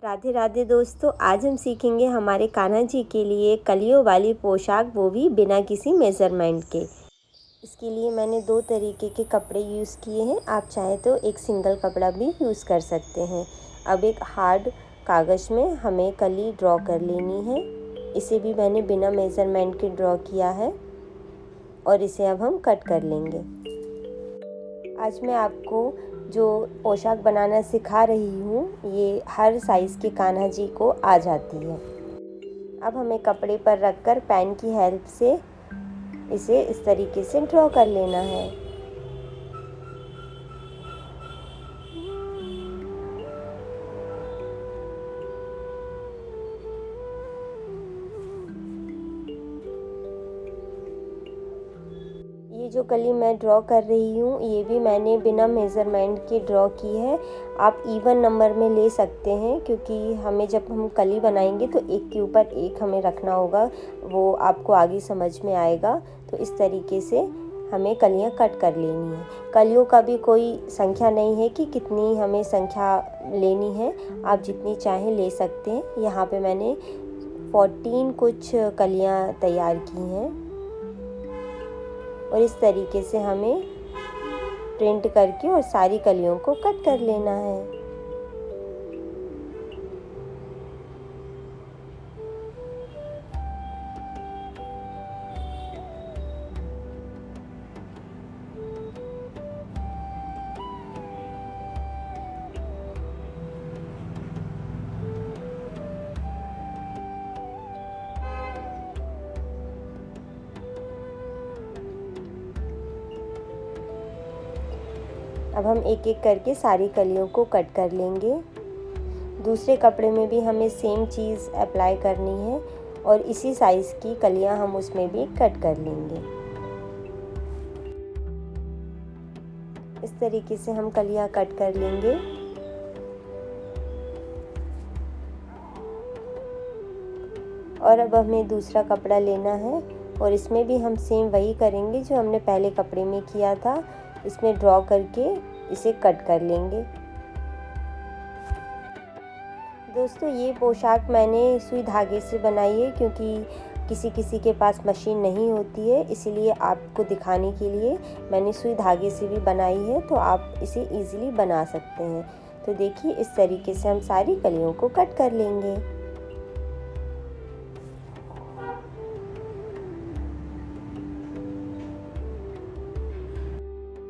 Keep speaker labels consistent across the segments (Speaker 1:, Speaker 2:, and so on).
Speaker 1: राधे राधे दोस्तों, आज हम सीखेंगे हमारे कान्हा जी के लिए कलियों वाली पोशाक, वो भी बिना किसी मेज़रमेंट के। इसके लिए मैंने दो तरीके के कपड़े यूज़ किए हैं। आप चाहे तो एक सिंगल कपड़ा भी यूज़ कर सकते हैं। अब एक हार्ड कागज़ में हमें कली ड्रॉ कर लेनी है। इसे भी मैंने बिना मेज़रमेंट के ड्रॉ किया है और इसे अब हम कट कर लेंगे। आज मैं आपको जो पोशाक बनाना सिखा रही हूँ, ये हर साइज़ के कान्हा जी को आ जाती है। अब हमें कपड़े पर रखकर पेन की हेल्प से इसे इस तरीके से ड्रॉ कर लेना है। ये जो कली मैं ड्रॉ कर रही हूँ, ये भी मैंने बिना मेज़रमेंट के ड्रॉ की है। आप इवन नंबर में ले सकते हैं, क्योंकि हमें जब हम कली बनाएंगे तो एक के ऊपर एक हमें रखना होगा, वो आपको आगे समझ में आएगा। तो इस तरीके से हमें कलियाँ कट कर लेनी है। कलियों का भी कोई संख्या नहीं है कि कितनी हमें संख्या लेनी है, आप जितनी चाहें ले सकते हैं। यहाँ पे मैंने 14 कुछ कलियाँ तैयार की हैं और इस तरीके से हमें प्रिंट करके और सारी कलियों को कट कर लेना है। अब हम एक एक करके सारी कलियों को कट कर लेंगे। दूसरे कपड़े में भी हमें सेम चीज़ अप्लाई करनी है और इसी साइज़ की कलियां हम उसमें भी कट कर लेंगे। इस तरीके से हम कलियां कट कर लेंगे। और अब हमें दूसरा कपड़ा लेना है और इसमें भी हम सेम वही करेंगे जो हमने पहले कपड़े में किया था। इसमें ड्रॉ करके इसे कट कर लेंगे। दोस्तों, ये पोशाक मैंने सुई धागे से बनाई है, क्योंकि किसी किसी के पास मशीन नहीं होती है, इसीलिए आपको दिखाने के लिए मैंने सुई धागे से भी बनाई है। तो आप इसे इजीली बना सकते हैं। तो देखिए, इस तरीके से हम सारी कलियों को कट कर लेंगे।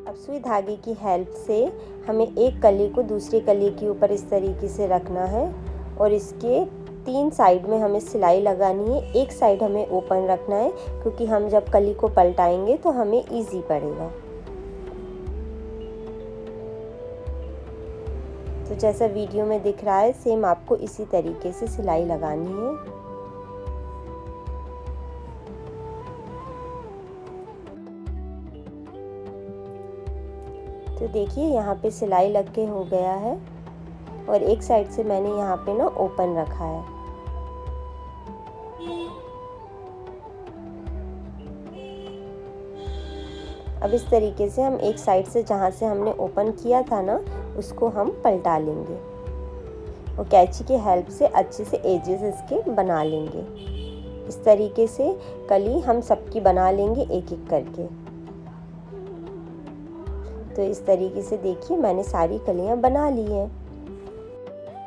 Speaker 1: अब सुई धागे की हेल्प से हमें एक कली को दूसरी कली के ऊपर इस तरीके से रखना है और इसके 3 साइड में हमें सिलाई लगानी है। एक साइड हमें ओपन रखना है, क्योंकि हम जब कली को पलटाएंगे तो हमें इजी पड़ेगा। तो जैसा वीडियो में दिख रहा है, सेम आपको इसी तरीके से सिलाई लगानी है। तो देखिए, यहाँ पे सिलाई लग के हो गया है और एक साइड से मैंने यहाँ पे ना ओपन रखा है। अब इस तरीके से हम एक साइड से जहाँ से हमने ओपन किया था ना, उसको हम पलटा लेंगे और कैंची की हेल्प से अच्छे से एजेस इसके बना लेंगे। इस तरीके से कली हम सबकी बना लेंगे एक एक करके। तो इस तरीके से देखिए, मैंने सारी कलियां बना ली हैं।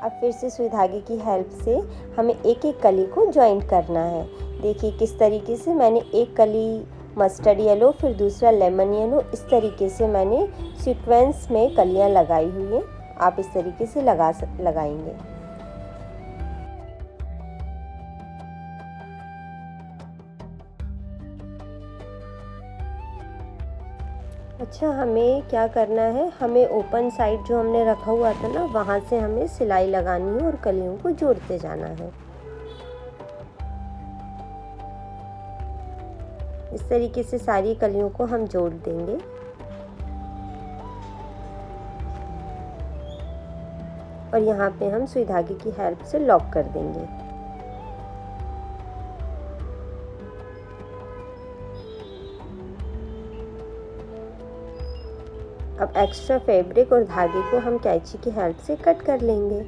Speaker 1: अब फिर से सुई धागे की हेल्प से हमें एक एक कली को जॉइंट करना है। देखिए किस तरीके से मैंने एक कली मस्टर्ड येलो, फिर दूसरा लेमन येलो, इस तरीके से मैंने सीक्वेंस में कलियां लगाई हुई हैं। आप इस तरीके से लगाएंगे। अच्छा, हमें क्या करना है, हमें ओपन साइड जो हमने रखा हुआ था ना, वहाँ से हमें सिलाई लगानी है और कलियों को जोड़ते जाना है। इस तरीके से सारी कलियों को हम जोड़ देंगे। और यहाँ पे हम सुई धागे की हेल्प से लॉक कर देंगे। अब एक्स्ट्रा फैब्रिक और धागे को हम कैंची की हेल्प से कट कर लेंगे।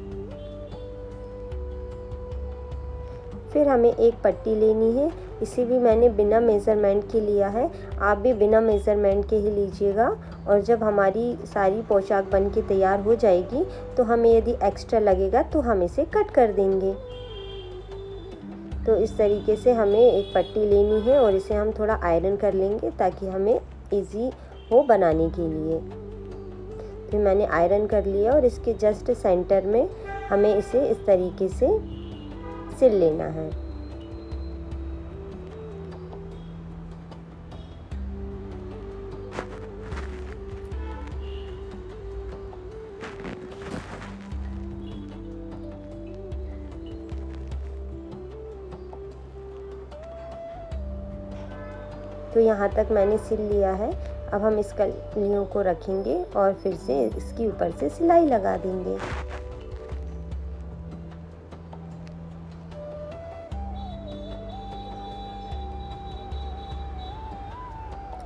Speaker 1: फिर हमें एक पट्टी लेनी है, इसे भी मैंने बिना मेज़रमेंट के लिया है, आप भी बिना मेज़रमेंट के ही लीजिएगा। और जब हमारी सारी पोशाक बन के तैयार हो जाएगी तो हमें यदि एक्स्ट्रा लगेगा तो हम इसे कट कर देंगे। तो इस तरीके से हमें एक पट्टी लेनी है और इसे हम थोड़ा आयरन कर लेंगे ताकि हमें इजी हो बनाने के लिए। फिर मैंने आयरन कर लिया और इसके जस्ट सेंटर में हमें इसे इस तरीके से सिल लेना है। तो यहाँ तक मैंने सिल लिया है। अब हम इस कलियों को रखेंगे और फिर से इसके ऊपर से सिलाई लगा देंगे।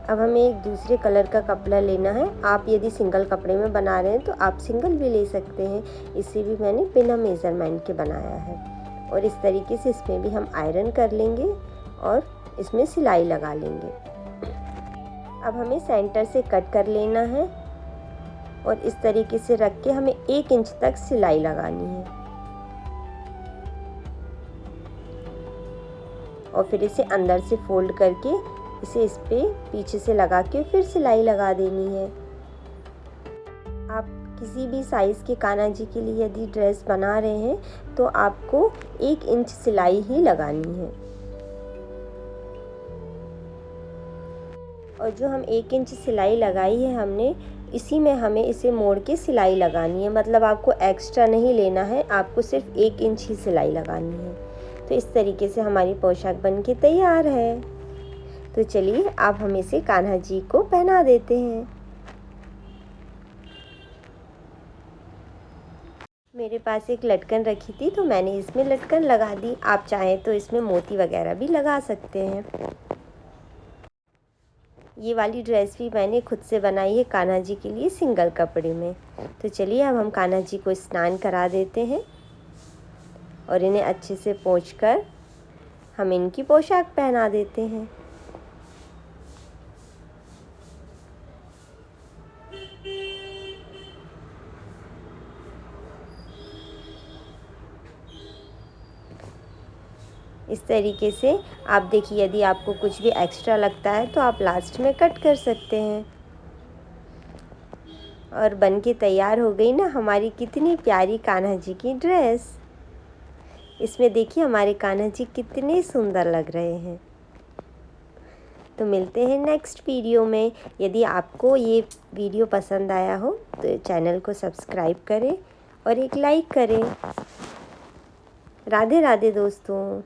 Speaker 1: अब हमें एक दूसरे कलर का कपड़ा लेना है। आप यदि सिंगल कपड़े में बना रहे हैं तो आप सिंगल भी ले सकते हैं। इसे भी मैंने बिना मेज़रमेंट के बनाया है। और इस तरीके से इसमें भी हम आयरन कर लेंगे और इसमें सिलाई लगा लेंगे। अब हमें सेंटर से कट कर लेना है और इस तरीके से रख के हमें 1 इंच तक सिलाई लगानी है और फिर इसे अंदर से फोल्ड करके इसे इस पे पीछे से लगा के फिर सिलाई लगा देनी है। आप किसी भी साइज़ के कान्हा जी के लिए यदि ड्रेस बना रहे हैं तो आपको 1 इंच सिलाई ही लगानी है। और जो हम 1 इंच सिलाई लगाई है हमने, इसी में हमें इसे मोड़ के सिलाई लगानी है। मतलब आपको एक्स्ट्रा नहीं लेना है, आपको सिर्फ 1 इंच ही सिलाई लगानी है। तो इस तरीके से हमारी पोशाक बन के तैयार है। तो चलिए अब हम इसे कान्हा जी को पहना देते हैं। मेरे पास एक लटकन रखी थी तो मैंने इसमें लटकन लगा दी। आप चाहें तो इसमें मोती वगैरह भी लगा सकते हैं। ये वाली ड्रेस भी मैंने खुद से बनाई है कान्हा जी के लिए सिंगल कपड़े में। तो चलिए अब हम कान्हा जी को स्नान करा देते हैं और इन्हें अच्छे से पोंछकर हम इनकी पोशाक पहना देते हैं। इस तरीके से आप देखिए, यदि आपको कुछ भी एक्स्ट्रा लगता है तो आप लास्ट में कट कर सकते हैं। और बन के तैयार हो गई ना हमारी कितनी प्यारी कान्हा जी की ड्रेस। इसमें देखिए हमारे कान्हा जी कितने सुंदर लग रहे हैं। तो मिलते हैं नेक्स्ट वीडियो में। यदि आपको ये वीडियो पसंद आया हो तो चैनल को सब्सक्राइब करें और एक लाइक करें। राधे राधे दोस्तों।